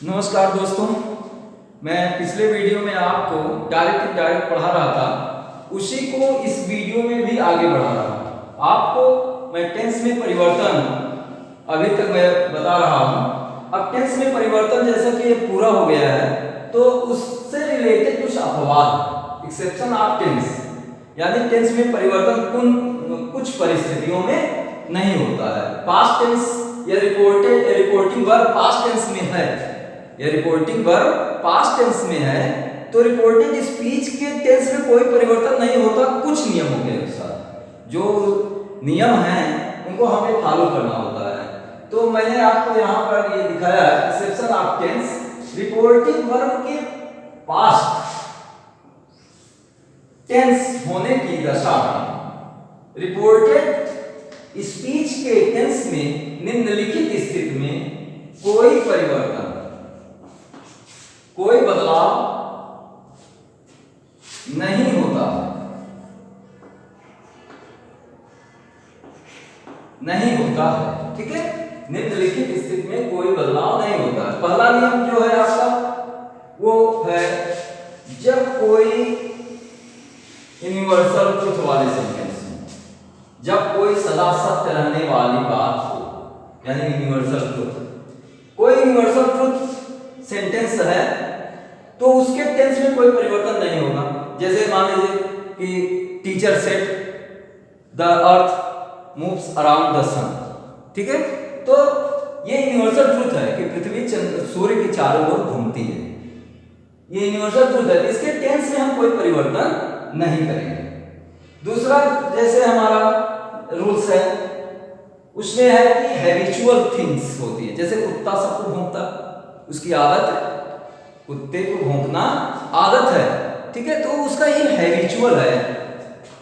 नमस्कार दोस्तों, मैं पिछले वीडियो में आपको डायरेक्ट इनडायरेक्ट पढ़ा रहा था, उसी को इस वीडियो में भी आगे बढ़ा रहा हूँ। आपको मैं टेंस में परिवर्तन अभी तक मैं बता रहा हूँ। अब टेंस में परिवर्तन जैसा कि ये पूरा हो गया है तो उससे रिलेटेड कुछ अपवाद, एक्सेप्शन ऑफ टेंस, यानी टेंस में परिवर्तन कुछ परिस्थितियों में नहीं होता है। पास्ट टेंस या रिपोर्टिंग वर्ब पास्ट टेंस में है, या रिपोर्टिंग वर्ब पास्ट टेंस में है तो रिपोर्टिंग स्पीच के टेंस में कोई परिवर्तन नहीं होता कुछ नियमों के अनुसार। जो नियम हैं उनको हमें फॉलो करना होता है। तो मैंने आपको यहाँ पर ये दिखाया exception of tense, reporting verb के पास्ट टेंस होने की दशा में रिपोर्टेड स्पीच के टेंस में निम्नलिखित स्थिति में कोई परिवर्तन, कोई बदलाव नहीं होता, नहीं होता है। ठीक है, निम्नलिखित स्थिति में कोई बदलाव नहीं होता है। पहला नियम जो है आपका वो है जब कोई यूनिवर्सल ट्रुथ वाले सेंटेंस में, जब कोई सदा सत्य रहने वाली बात हो, यानी यूनिवर्सल ट्रुथ, कोई यूनिवर्सल ट्रुथ सेंटेंस है तो उसके टेंस में कोई परिवर्तन नहीं होगा। जैसे मान लीजिए कि teacher said the earth moves around the sun. ठीक है, तो ये यूनिवर्सल ट्रुथ है कि पृथ्वी सूर्य के चारों ओर घूमती है। ये यूनिवर्सल ट्रुथ है, इसके टेंस में हम कोई परिवर्तन नहीं करेंगे। दूसरा, जैसे हमारा रूल्स है उसमें है कि हैबिचुअल थिंग्स होती है। जैसे कुत्ता सबको भौंकता, उसकी आदत है, कुत्ते को भौंकना आदत है। ठीक है, तो उसका ये हैबिचुअल है,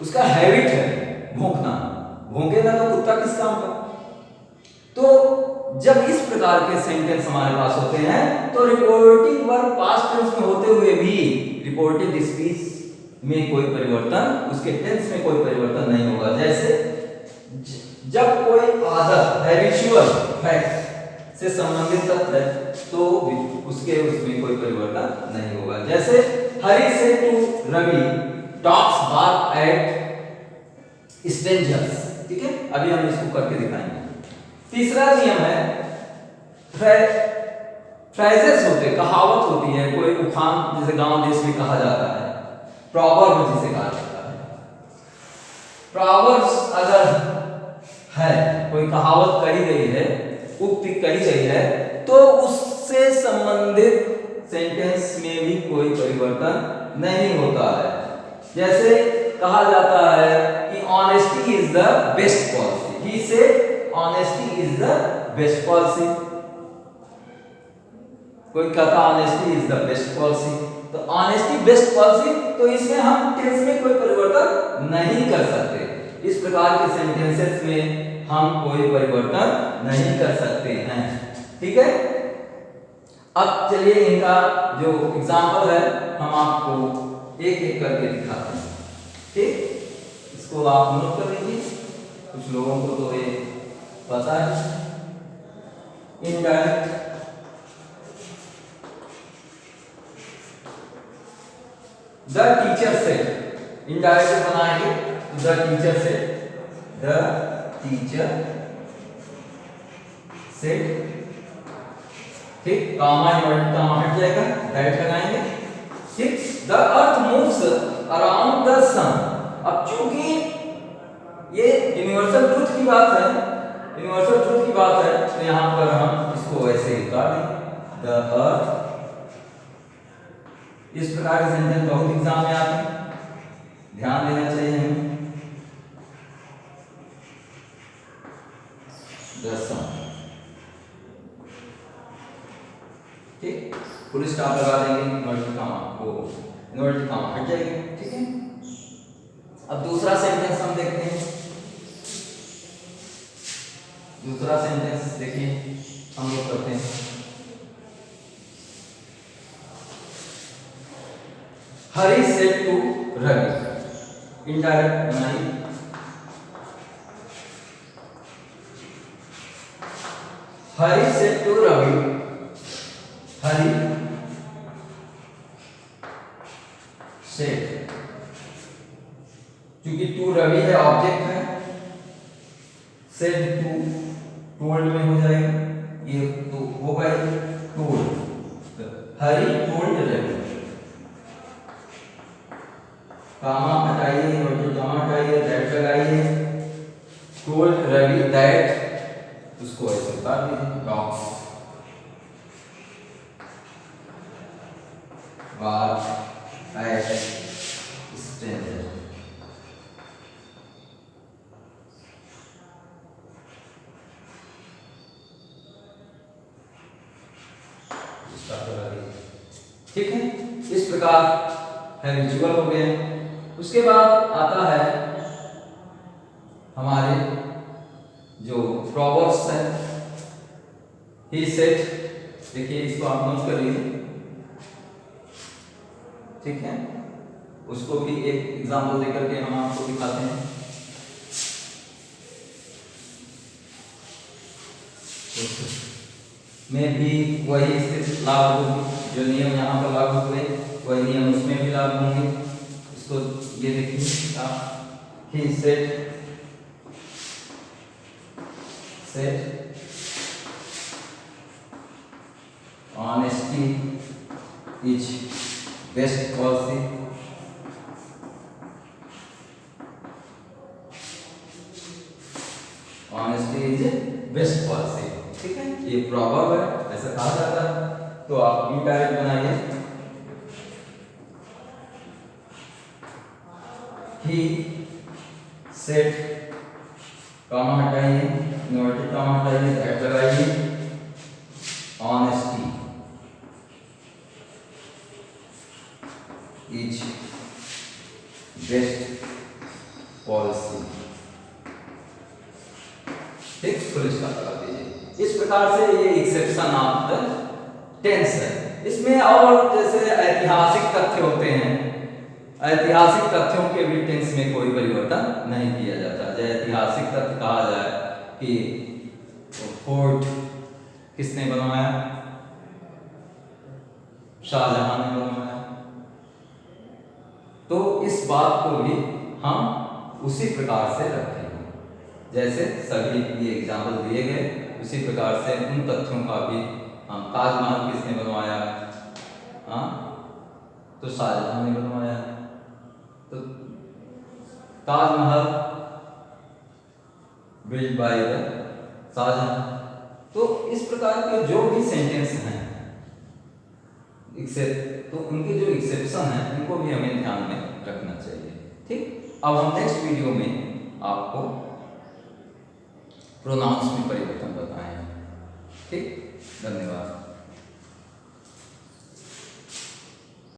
उसका हैबिट है भौंकना, भौंकेगा तो कुत्ता किस काम का। तो जब इस प्रकार के सेंटेंस हमारे पास होते हैं तो रिपोर्टिंग वर्ब पास्ट टेंस में होते हुए भी रिपोर्टेड स्पीच में कोई परिवर्तन, उसके टेंस में कोई परिवर्तन नहीं होगा। जैसे जब कोई आदत हैबिचुअल फैक्ट से संबंधित तथ्य है तो उसमें कोई परिवर्तन नहीं होगा। जैसे Hari says to Ravi dogs bark at strangers. ठीक है, अभी हम इसको करके दिखाएंगे। तीसरा नियम है फ्रेजेस होते, कहावत होती है, कोई उखान जैसे गांव देश में कहा जाता है, प्रॉवर्ब जिसे कहा जाता है। प्रॉवर्ब्स अगर है, कोई कहावत कही गई है, उक्ति कही गई है, तो उससे संबंधित सेंटेंस में भी कोई परिवर्तन नहीं होता है। जैसे कहा जाता है कि honesty is the best policy, he said honesty is the best policy. कोई कहता honesty is the best policy, तो ऑनेस्टी बेस्ट पॉलिसी, तो इसमें हम टेंस में कोई परिवर्तन नहीं कर सकते। इस प्रकार के सेंटेंसेस में हम कोई परिवर्तन नहीं कर सकते हैं। ठीक है, अब चलिए इनका जो एग्जाम्पल है हम आपको एक एक करके दिखाते हैं। ठीक, इसको आप नोट कर लीजिए, कुछ लोगों को तो ये पता है। Indirect, the teacher said, indirect बनाएंगे the teacher said, the teacher said. ठीक, कामा हट जाएगा, दैट लगाएंगे। ठीक, the earth moves around the sun. अब चूंकि ये यूनिवर्सल ट्रुथ की बात है, यूनिवर्सल ट्रुथ की बात है, तो यहां पर हम इसको ऐसे ही उतार देंगे, द अर्थ। इस प्रकार के सेंटेंस बहुत एग्जाम में आते हैं, ध्यान देना चाहिए हमें। The sun. ठीक, फुल स्टॉप लगा देंगे, इन्वर्टेड कॉमा, वो इन्वर्टेड कॉमा हट जाएगी। ठीक है, अब दूसरा सेंटेंस हम देखते हैं। दूसरा सेंटेंस देखिए हम लोग करते हैं। Hari said to Ravi, indirect बनाइए। Hari said to Ravi, Hari said, क्योंकि टू रवि है ऑब्जेक्ट है, सेट टू टोल्ड में हो जाएगा, ये तो होगा टोल्ड, हरी टोल्ड रवि, कामा हटाइए, इन्वर्टेड कामा हटाइए, दैट लगाइए, टोल्ड रवि दैट, उसको ऐसे उतार दीजिए, डॉग्स was at stranger, ठीक है। इस प्रकार है विजुअल हो गए। उसके बाद आता है हमारे जो प्रोवर्ब्स है, ही सेड, देखिए इसको आप नोट कर लीजिए, ठीक है। उसको भी एक एग्जाम्पल देकर के हम आपको दिखाते हैं। में भी वही स्थिति लागू होगी, जो नियम यहाँ पर लागू हुए वही नियम उसमें भी लागू होंगे। इसको ये देखिए आप, he said honesty is best policy, honesty is best policy, ठीक है। ये प्रॉवर्ब है, ऐसा कहा जाता है। तो आप इनडायरेक्ट बनाइए, he said, कामा हटाइए, इन्वर्टेड कामा हटाइए, दैट लगाइए, honesty is best policy, ठीक, फुल स्टॉप लगा दीजिए। इस प्रकार से ये एक्सेप्शन ऑफ द टेंस है। इसमें और जैसे ऐतिहासिक तथ्य होते हैं, ऐतिहासिक तथ्यों के भी टेंस में कोई परिवर्तन नहीं किया जाता। जैसे ऐतिहासिक तथ्य कहा जाए कि फोर्ट किसने बनवाया, शाहजहां ने बनवाया, तो इस बात को भी हम उसी प्रकार से रखेंगे, जैसे सभी ये एग्जाम्पल दिए गए उसी प्रकार से उन तथ्यों का भी हम, ताजमहल किसने बनवाया, हाँ तो शाहजहां ने बनवाया, तो Taj Mahal build by the Shah Jahan. तो इस प्रकार के जो भी सेंटेंस हैं तो उनके जो एक्सेप्शन है उनको भी हमें ध्यान में रखना चाहिए, ठीक। अब हम नेक्स्ट वीडियो में आपको प्रोनाउंस में परिवर्तन बताएंगे, ठीक। धन्यवाद।